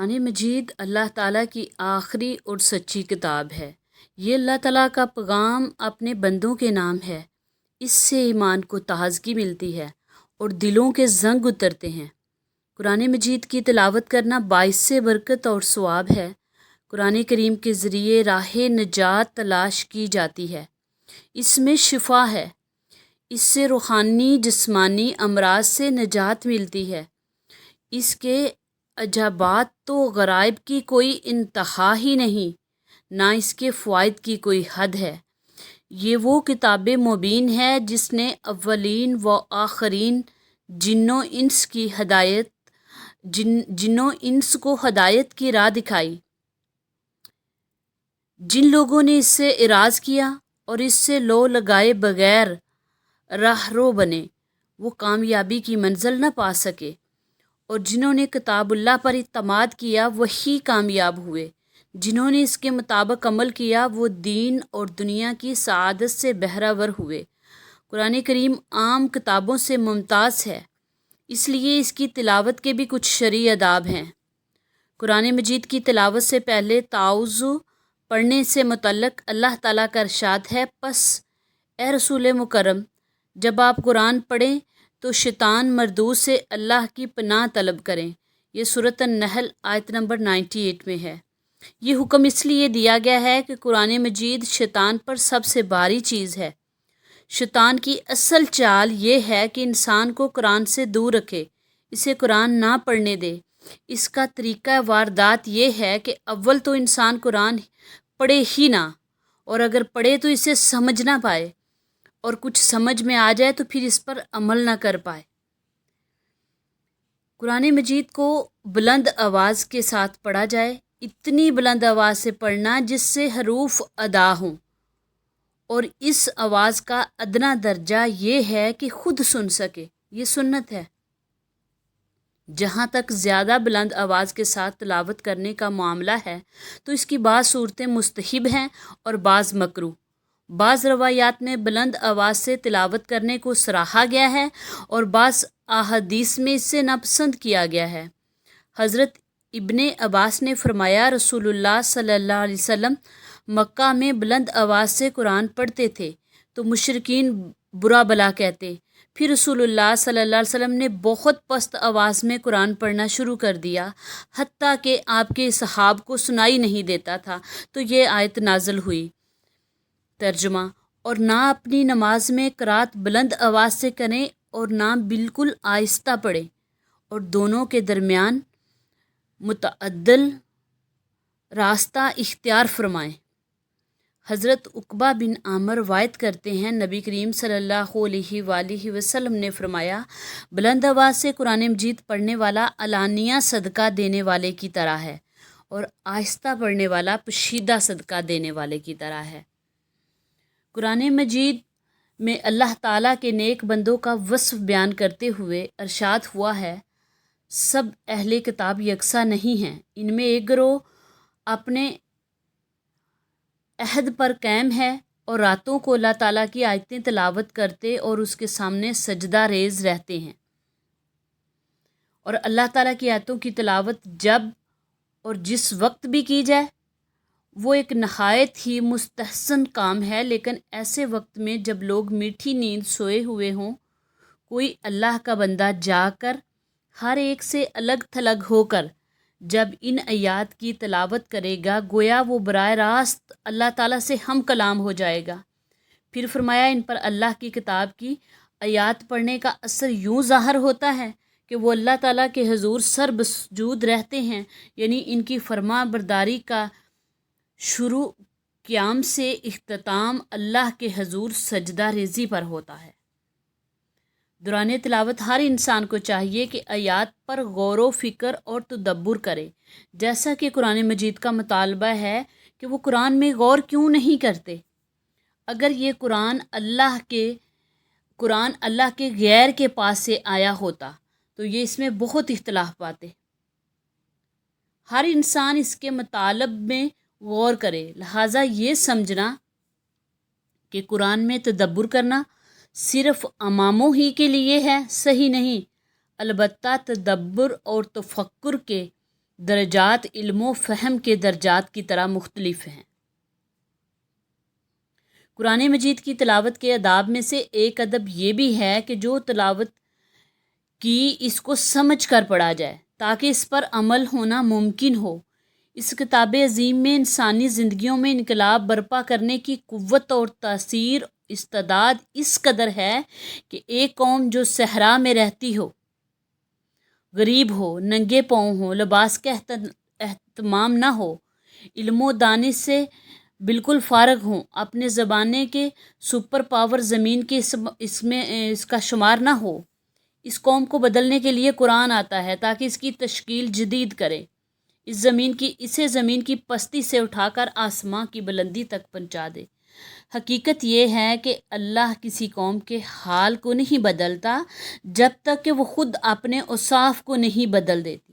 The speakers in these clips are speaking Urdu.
قرآن مجید اللہ تعالیٰ کی آخری اور سچی کتاب ہے۔ یہ اللہ تعالیٰ کا پیغام اپنے بندوں کے نام ہے۔ اس سے ایمان کو تازگی ملتی ہے اور دلوں کے زنگ اترتے ہیں۔ قرآن مجید کی تلاوت کرنا باعث برکت اور ثواب ہے۔ قرآن کریم کے ذریعے راہ نجات تلاش کی جاتی ہے۔ اس میں شفا ہے۔ اس سے روحانی جسمانی امراض سے نجات ملتی ہے۔ اس کے عجائبات تو غرائب کی کوئی انتہا ہی نہیں، نہ اس کے فوائد کی کوئی حد ہے۔ یہ وہ کتاب مبین ہے جس نے اولین و آخرین جنوں انس کو ہدایت کی راہ دکھائی۔ جن لوگوں نے اس سے اعراض کیا اور اس سے لو لگائے بغیر راہرو بنے، وہ کامیابی کی منزل نہ پا سکے، اور جنہوں نے کتاب اللہ پر اعتماد کیا وہی کامیاب ہوئے۔ جنہوں نے اس کے مطابق عمل کیا وہ دین اور دنیا کی سعادت سے بہرہ ہوئے۔ قرآن کریم عام کتابوں سے ممتاز ہے، اس لیے اس کی تلاوت کے بھی کچھ شرعی آداب ہیں۔ قرآن مجید کی تلاوت سے پہلے تعوذ پڑھنے سے متعلق اللہ تعالیٰ کا ارشاد ہے، پس اے رسول مکرم، جب آپ قرآن پڑھیں تو شیطان مردود سے اللہ کی پناہ طلب کریں۔ یہ سورۃ النحل آیت نمبر 98 میں ہے۔ یہ حکم اس لیے دیا گیا ہے کہ قرآن مجید شیطان پر سب سے بھاری چیز ہے۔ شیطان کی اصل چال یہ ہے کہ انسان کو قرآن سے دور رکھے، اسے قرآن نہ پڑھنے دے۔ اس کا طریقہ واردات یہ ہے کہ اول تو انسان قرآن پڑھے ہی نہ، اور اگر پڑھے تو اسے سمجھ نہ پائے، اور کچھ سمجھ میں آ جائے تو پھر اس پر عمل نہ کر پائے۔ قرآن مجید کو بلند آواز کے ساتھ پڑھا جائے، اتنی بلند آواز سے پڑھنا جس سے حروف ادا ہوں، اور اس آواز کا ادنا درجہ یہ ہے کہ خود سن سکے، یہ سنت ہے۔ جہاں تک زیادہ بلند آواز کے ساتھ تلاوت کرنے کا معاملہ ہے تو اس کی بعض صورتیں مستحب ہیں اور بعض مکروہ۔ بعض روایات میں بلند آواز سے تلاوت کرنے کو سراہا گیا ہے اور بعض احادیث میں اس سے ناپسند کیا گیا ہے۔ حضرت ابن عباس نے فرمایا، رسول اللہ صلی اللہ علیہ وسلم مکہ میں بلند آواز سے قرآن پڑھتے تھے تو مشرکین برا بلا کہتے، پھر رسول اللہ صلی اللہ علیہ وسلم نے بہت پست آواز میں قرآن پڑھنا شروع کر دیا، حتیٰ کہ آپ کے صحاب کو سنائی نہیں دیتا تھا، تو یہ آیت نازل ہوئی۔ ترجمہ: اور نہ اپنی نماز میں قرات بلند آواز سے کریں اور نہ بالکل آہستہ پڑھیں، اور دونوں کے درمیان متعدل راستہ اختیار فرمائیں۔ حضرت عقبہ بن عامر روایت کرتے ہیں، نبی کریم صلی اللہ علیہ وآلہ وسلم نے فرمایا، بلند آواز سے قرآن مجید پڑھنے والا علانیہ صدقہ دینے والے کی طرح ہے، اور آہستہ پڑھنے والا پوشیدہ صدقہ دینے والے کی طرح ہے۔ قرآن مجید میں اللہ تعالیٰ کے نیک بندوں کا وصف بیان کرتے ہوئے ارشاد ہوا ہے، سب اہل کتاب یکساں نہیں ہیں، ان میں ایک گروہ اپنے عہد پر قائم ہے اور راتوں کو اللہ تعالیٰ کی آیتیں تلاوت کرتے اور اس کے سامنے سجدہ ریز رہتے ہیں۔ اور اللہ تعالیٰ کی آیتوں کی تلاوت جب اور جس وقت بھی کی جائے وہ ایک نہایت ہی مستحسن کام ہے، لیکن ایسے وقت میں جب لوگ میٹھی نیند سوئے ہوئے ہوں، کوئی اللہ کا بندہ جا کر ہر ایک سے الگ تھلگ ہو کر جب ان آیات کی تلاوت کرے گا، گویا وہ براہ راست اللہ تعالیٰ سے ہم کلام ہو جائے گا۔ پھر فرمایا، ان پر اللہ کی کتاب کی آیات پڑھنے کا اثر یوں ظاہر ہوتا ہے کہ وہ اللہ تعالیٰ کے حضور سر بسجود رہتے ہیں، یعنی ان کی فرما برداری کا شروع قیام سے اختتام اللہ کے حضور سجدہ ریزی پر ہوتا ہے۔ دوران تلاوت ہر انسان کو چاہیے کہ آیات پر غور و فکر اور تدبر کرے، جیسا کہ قرآن مجید کا مطالبہ ہے کہ وہ قرآن میں غور کیوں نہیں کرتے۔ اگر یہ قرآن اللہ کے غیر کے پاس سے آیا ہوتا تو یہ اس میں بہت اختلاف پاتے۔ ہر انسان اس کے مطالب میں غور کرے، لہٰذا یہ سمجھنا کہ قرآن میں تدبر کرنا صرف عواموں ہی کے لیے ہے، صحیح نہیں۔ البتہ تدبر اور تفکر کے درجات علم و فہم کے درجات کی طرح مختلف ہیں۔ قرآن مجید کی تلاوت کے آداب میں سے ایک ادب یہ بھی ہے کہ جو تلاوت کی اس کو سمجھ کر پڑھا جائے تاکہ اس پر عمل ہونا ممکن ہو۔ اس کتاب عظیم میں انسانی زندگیوں میں انقلاب برپا کرنے کی قوت اور تاثیر استعداد اس قدر ہے کہ ایک قوم جو صحرا میں رہتی ہو، غریب ہو، ننگے پاؤں ہو، لباس کا اہتمام نہ ہو، علم و دانش سے بالکل فارغ ہوں، اپنے زمانے کے سپر پاور زمین کے اس کا شمار نہ ہو، اس قوم کو بدلنے کے لیے قرآن آتا ہے تاکہ اس کی تشکیل جدید کرے، اسے زمین کی پستی سے اٹھا کر آسماں کی بلندی تک پہنچا دے۔ حقیقت یہ ہے کہ اللہ کسی قوم کے حال کو نہیں بدلتا جب تک کہ وہ خود اپنے اوصاف کو نہیں بدل دیتی۔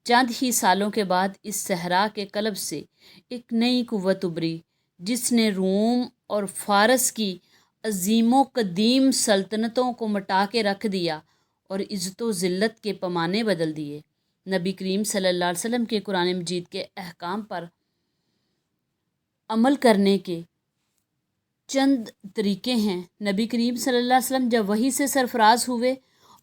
چند ہی سالوں کے بعد اس صحرا کے قلب سے ایک نئی قوت ابھری جس نے روم اور فارس کی عظیم و قدیم سلطنتوں کو مٹا کے رکھ دیا اور عزت و ذلت کے پیمانے بدل دیے۔ نبی کریم صلی اللہ علیہ وسلم کے قرآن مجید کے احکام پر عمل کرنے کے چند طریقے ہیں۔ نبی کریم صلی اللہ علیہ وسلم جب وحی سے سرفراز ہوئے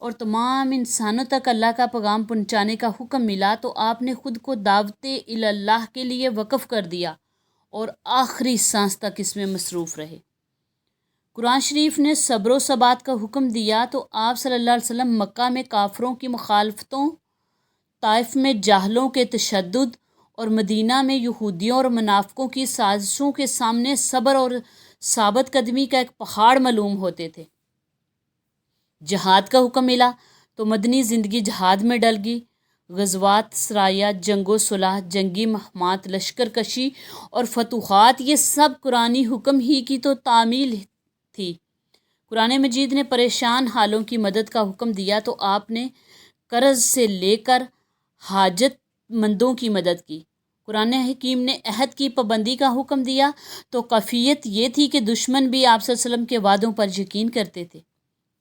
اور تمام انسانوں تک اللہ کا پیغام پہنچانے کا حکم ملا تو آپ نے خود کو دعوت اللہ کے لیے وقف کر دیا اور آخری سانس تک اس میں مصروف رہے۔ قرآن شریف نے صبر و ثبات کا حکم دیا تو آپ صلی اللہ علیہ وسلم مکہ میں کافروں کی مخالفتوں، طائف میں جاہلوں کے تشدد اور مدینہ میں یہودیوں اور منافقوں کی سازشوں کے سامنے صبر اور ثابت قدمی کا ایک پہاڑ معلوم ہوتے تھے۔ جہاد کا حکم ملا تو مدنی زندگی جہاد میں ڈل گئی۔ غزوات، سرایہ، جنگ و صلح، جنگی مہمات، لشکر کشی اور فتوحات، یہ سب قرآنی حکم ہی کی تو تعمیل تھی۔ قرآن مجید نے پریشان حالوں کی مدد کا حکم دیا تو آپ نے قرض سے لے کر حاجت مندوں کی مدد کی۔ قرآن حکیم نے عہد کی پابندی کا حکم دیا تو کیفیت یہ تھی کہ دشمن بھی آپ صلی اللہ علیہ وسلم کے وعدوں پر یقین کرتے تھے۔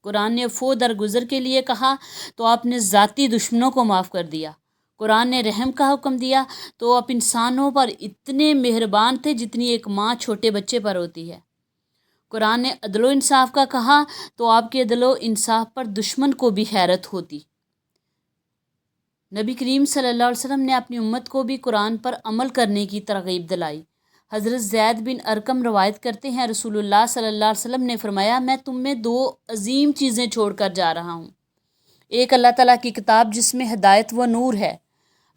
قرآن نے عفو درگزر کے لیے کہا تو آپ نے ذاتی دشمنوں کو معاف کر دیا۔ قرآن نے رحم کا حکم دیا تو آپ انسانوں پر اتنے مہربان تھے جتنی ایک ماں چھوٹے بچے پر ہوتی ہے۔ قرآن نے عدل و انصاف کا کہا تو آپ کے عدل و انصاف پر دشمن کو بھی حیرت ہوتی۔ نبی کریم صلی اللہ علیہ وسلم نے اپنی امت کو بھی قرآن پر عمل کرنے کی ترغیب دلائی۔ حضرت زید بن ارقم روایت کرتے ہیں، رسول اللہ صلی اللہ علیہ وسلم نے فرمایا، میں تم میں دو عظیم چیزیں چھوڑ کر جا رہا ہوں۔ ایک اللہ تعالیٰ کی کتاب جس میں ہدایت و نور ہے۔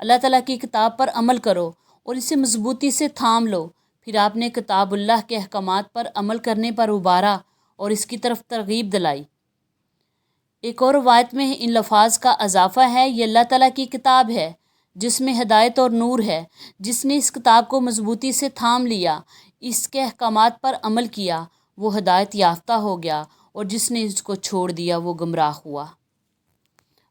اللہ تعالیٰ کی کتاب پر عمل کرو اور اسے مضبوطی سے تھام لو۔ پھر آپ نے کتاب اللہ کے احکامات پر عمل کرنے پر ابھارا اور اس کی طرف ترغیب دلائی۔ ایک اور روایت میں ان لفاظ کا اضافہ ہے، یہ اللہ تعالیٰ کی کتاب ہے جس میں ہدایت اور نور ہے۔ جس نے اس کتاب کو مضبوطی سے تھام لیا، اس کے احکامات پر عمل کیا، وہ ہدایت یافتہ ہو گیا، اور جس نے اس کو چھوڑ دیا وہ گمراہ ہوا۔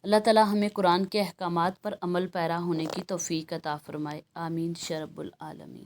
اللہ تعالیٰ ہمیں قرآن کے احکامات پر عمل پیرا ہونے کی توفیق عطا فرمائے، آمین یا رب العالمین۔